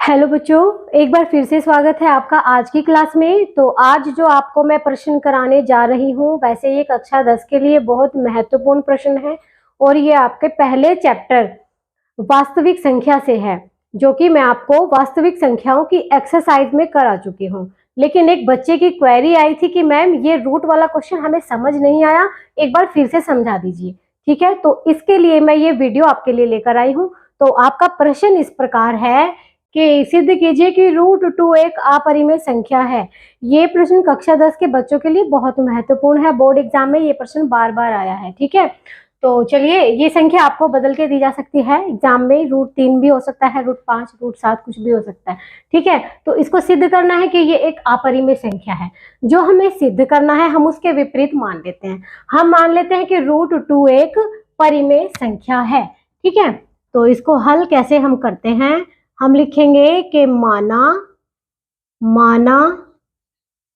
Hello बच्चों, एक बार फिर से स्वागत है आपका आज की क्लास में। तो आज जो आपको मैं प्रश्न कराने जा रही हूँ, वैसे ये कक्षा 10 के लिए बहुत महत्वपूर्ण प्रश्न है और ये आपके पहले चैप्टर वास्तविक संख्या से है, जो कि मैं आपको वास्तविक संख्याओं की एक्सरसाइज में करा चुकी हूँ। लेकिन एक बच्चे की क्वेरी आई थी कि मैम ये रूट वाला क्वेश्चन हमें समझ नहीं आया, एक बार फिर से समझा दीजिए। ठीक है, तो इसके लिए मैं ये वीडियो आपके लिए लेकर आई हूँ। तो आपका प्रश्न इस प्रकार है कि सिद्ध कीजिए कि √2 एक अपरिमेय संख्या है। ये प्रश्न कक्षा 10 के बच्चों के लिए बहुत महत्वपूर्ण है। बोर्ड एग्जाम में ये प्रश्न बार बार आया है। ठीक है, तो चलिए, ये संख्या आपको बदल के दी जा सकती है एग्जाम में। √3 भी हो सकता है, √5, √7 कुछ भी हो सकता है। ठीक है, तो इसको सिद्ध करना है कि ये एक अपरिमेय संख्या है। जो हमें सिद्ध करना है, हम उसके विपरीत मान लेते हैं। हम मान लेते हैं कि √2 एक परिमेय संख्या है। ठीक है, तो इसको हल कैसे हम करते हैं, हम लिखेंगे कि माना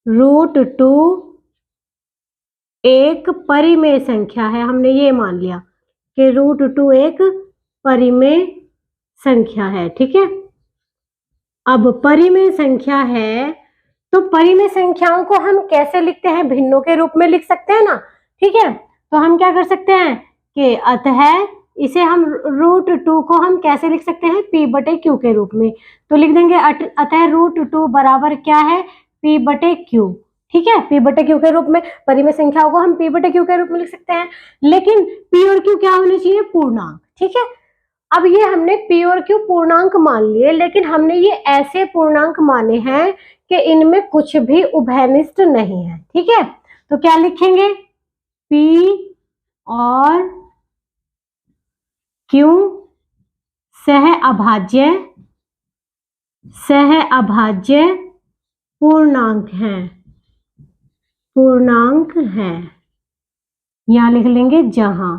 √2 एक परिमेय संख्या है। हमने ये मान लिया कि √2 एक परिमेय संख्या है। ठीक है, अब परिमेय संख्या है तो परिमेय संख्याओं को हम कैसे लिखते हैं, भिन्नों के रूप में लिख सकते हैं ना। ठीक है, तो हम क्या कर सकते हैं कि अतः इसे हम √2 को हम कैसे लिख सकते हैं, p/q के रूप में। तो लिख देंगे अतः √2 बराबर क्या है, p/q। ठीक है, p/q के रूप में परिमेय संख्याओं को हम p/q के रूप में लिख सकते हैं। लेकिन p और q क्या होने चाहिए, पूर्णांक। ठीक है, अब ये हमने p और q पूर्णांक मान लिए, लेकिन हमने ये ऐसे पूर्णांक माने हैं कि इनमें कुछ भी उभयनिष्ठ नहीं है। ठीक है, तो क्या लिखेंगे, p और q सह अभाज्य पूर्णांक हैं। यहां लिख लेंगे जहां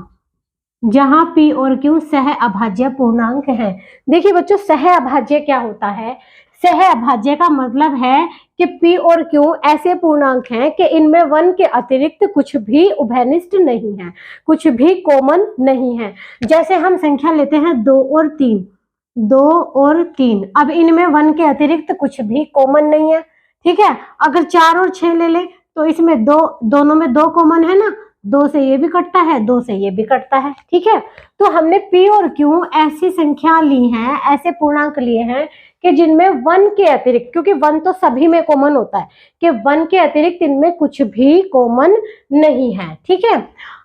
p और q सह अभाज्य पूर्णांक है। देखिए बच्चों, सह अभाज्य क्या होता है, सह अभाज्य का मतलब है कि p और q ऐसे पूर्णांक हैं कि इनमें 1 के अतिरिक्त कुछ भी उभयनिष्ठ नहीं है, कुछ भी कॉमन नहीं है। जैसे हम संख्या लेते हैं 2 और 3, अब इनमें 1 के अतिरिक्त कुछ भी कॉमन नहीं है। ठीक है, अगर 4 और 6 ले ले तो इसमें दोनों में 2 कॉमन है ना, 2 से ये भी कटता है, 2 से ये भी कटता है। ठीक है, तो हमने p और q ऐसी संख्या ली हैं, ऐसे पूर्णांक लिए हैं कि जिनमें 1 के अतिरिक्त, क्योंकि 1 तो सभी में कॉमन होता है, कि 1 के अतिरिक्त इनमें कुछ भी कॉमन नहीं है। ठीक है,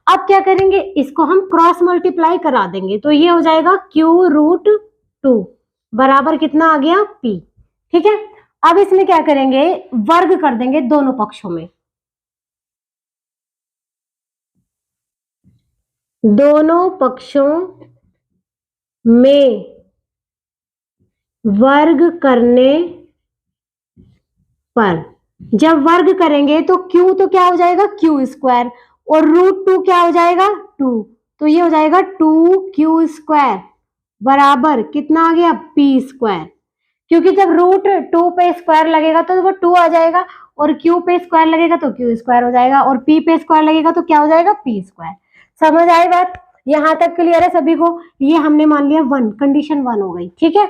अब क्या करेंगे, इसको हम क्रॉस मल्टीप्लाई करा देंगे, तो ये हो जाएगा q√2 बराबर कितना आ गया, p। ठीक है, अब इसमें क्या करेंगे, वर्ग कर देंगे दोनों पक्षों में, दोनों पक्षों में वर्ग करने पर, जब वर्ग करेंगे तो q तो क्या हो जाएगा, q² और √2 क्या हो जाएगा, 2। तो ये हो जाएगा 2q² बराबर कितना आ गया, p²। क्योंकि जब √2 पे स्क्वायर लगेगा तो वो 2 आ जाएगा, और q पे स्क्वायर लगेगा तो q² हो जाएगा, और p पे स्क्वायर लगेगा तो क्या हो जाएगा, p²। समझ आई बात, यहां तक क्लियर है सभी को। ये हमने मान लिया 1, कंडीशन 1 हो गई। ठीक है,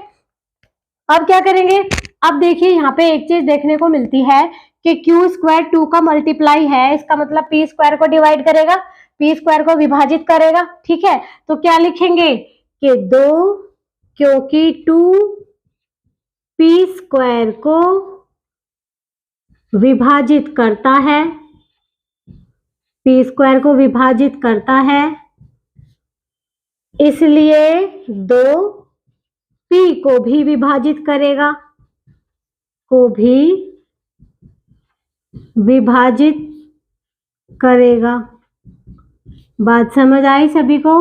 अब क्या करेंगे, अब देखिए यहाँ पे एक चीज देखने को मिलती है कि q² 2 का मल्टीप्लाई है, इसका मतलब p² को डिवाइड करेगा, p² को विभाजित करेगा। ठीक है, तो क्या लिखेंगे कि 2, क्योंकि 2 p² को विभाजित करता है, p² को विभाजित करता है, इसलिए 2 p को भी विभाजित करेगा, बात समझ आई सभी को।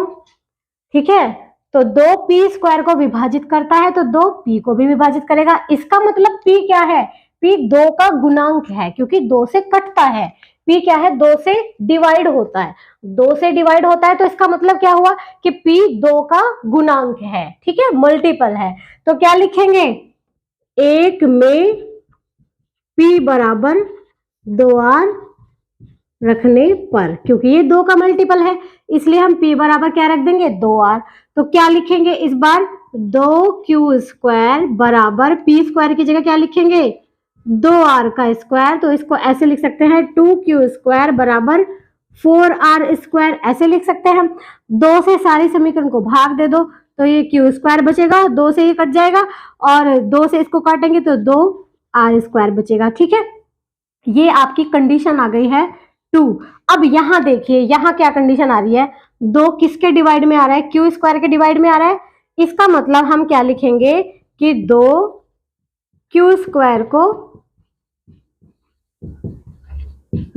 ठीक है, तो 2 p² को विभाजित करता है तो 2 p को भी विभाजित करेगा। इसका मतलब p क्या है, p 2 का गुणांक है, क्योंकि 2 से कटता है। p क्या है, 2 से डिवाइड होता है, 2 से डिवाइड होता है, तो इसका मतलब क्या हुआ कि p 2 का गुणांक है। ठीक है, मल्टीपल है। तो क्या लिखेंगे, एक में p बराबर 2r रखने पर, क्योंकि ये 2 का मल्टीपल है इसलिए हम p बराबर क्या रख देंगे, 2r। तो क्या लिखेंगे इस बार, 2q² बराबर p² की जगह क्या लिखेंगे 2r का स्क्वायर, तो इसको ऐसे लिख सकते हैं 2q² बराबर 4r², ऐसे लिख सकते हैं हम। 2 से सारी समीकरण को भाग दे दो तो ये q² बचेगा, 2 से ये कट जाएगा और 2 से इसको काटेंगे तो 2r² बचेगा। ठीक है, ये आपकी कंडीशन आ गई है 2। अब यहां देखिए, यहां क्या कंडीशन आ रही है, 2 किसके डिवाइड में आ रहा है, q² के डिवाइड में आ रहा है। इसका मतलब हम क्या लिखेंगे कि 2q² को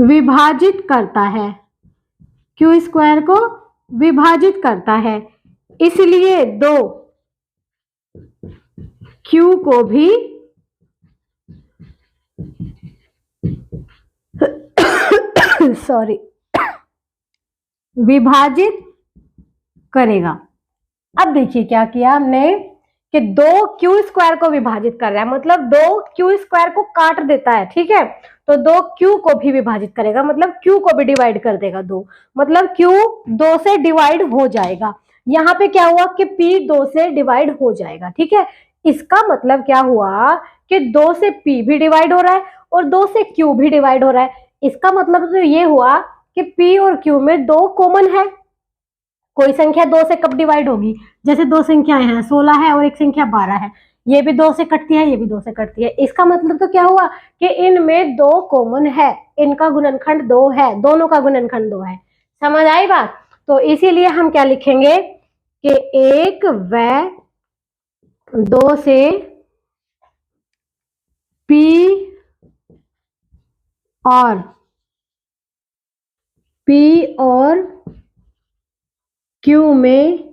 विभाजित करता है, q² को विभाजित करता है, इसलिए 2q को भी सॉरी विभाजित करेगा। अब देखिए क्या किया हमने कि 2q² को विभाजित कर रहा है, मतलब 2q² को काट देता है। ठीक है, तो 2q को भी विभाजित करेगा, मतलब q को भी डिवाइड कर देगा 2, मतलब q 2 से डिवाइड हो जाएगा। यहाँ पे क्या हुआ कि p 2 से डिवाइड हो जाएगा। ठीक है, इसका मतलब क्या हुआ कि 2 से p भी डिवाइड हो रहा है और 2 से q भी डिवाइड हो रहा है। इसका मतलब तो ये हुआ कि p और q में 2 कॉमन है। कोई संख्या 2 से कब डिवाइड होगी, जैसे 2 संख्याएं हैं 16 है और एक संख्या 12 है, ये भी 2 से कटती है, ये भी 2 से कटती है। इसका मतलब तो क्या हुआ कि इनमें 2 कॉमन है, इनका गुणनखंड 2 है, दोनों का गुणनखंड 2 है। समझ आई बात? तो इसीलिए हम क्या लिखेंगे कि 1 व 2 से p और q में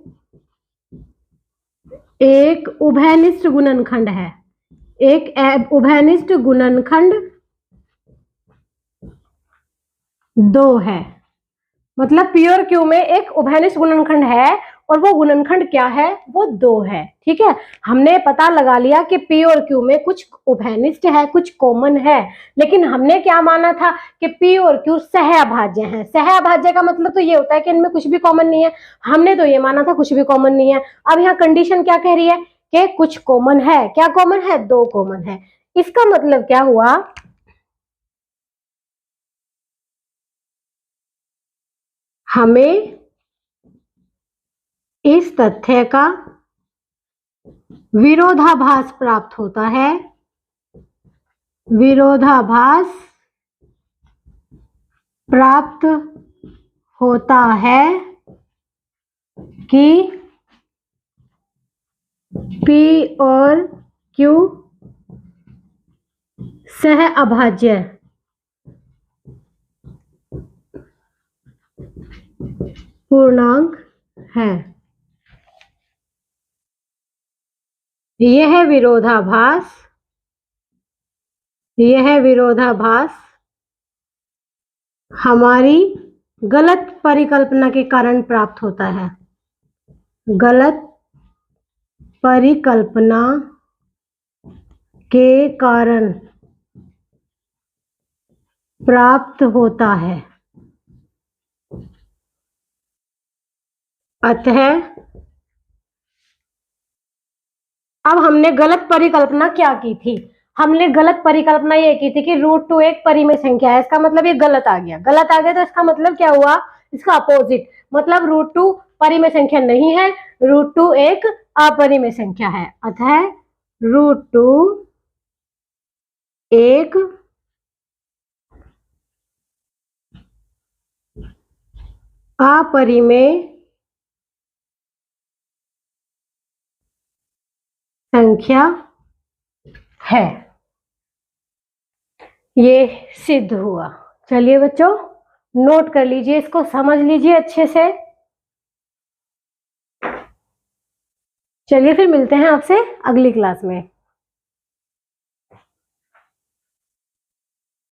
एक उभयनिष्ठ गुणनखंड है, एक उभयनिष्ठ गुणनखंड 2 है। मतलब p और q में एक उभयनिष्ठ गुणनखंड है और वो गुणनखंड क्या है, वो 2 है। ठीक है, हमने पता लगा लिया कि p और q में कुछ उभयनिष्ठ है, कुछ कॉमन है, लेकिन हमने क्या माना था कि p और q सहअभाज्य हैं। सहअभाज्य का मतलब तो ये होता है कि इनमें कुछ भी कॉमन नहीं है, हमने तो ये माना था कुछ भी कॉमन नहीं है। अब यहाँ कंडीशन क्या कह रही है कि कुछ कॉमन है। क्या कॉमन है, 2 कॉमन है। इसका मतलब क्या हुआ, हमें इस तथ्य का विरोधाभास प्राप्त होता है, विरोधाभास प्राप्त होता है कि p और q सहअभाज्य पूर्णांक है। यह विरोधाभास हमारी गलत परिकल्पना के कारण प्राप्त होता है, गलत परिकल्पना के कारण प्राप्त होता है। अतः अब हमने गलत परिकल्पना क्या की थी, हमने गलत परिकल्पना ये की थी कि √2 एक परिमेय संख्या है। इसका मतलब ये गलत आ गया, गलत आ गया तो इसका मतलब क्या हुआ, इसका अपोजिट, मतलब √2 परिमेय संख्या नहीं है, √2 एक अपरिमेय संख्या है। अतः √2 एक अपरिमेय संख्या है। ये सिद्ध हुआ। चलिए बच्चों नोट कर लीजिए, इसको समझ लीजिए अच्छे से। चलिए फिर मिलते हैं आपसे अगली क्लास में।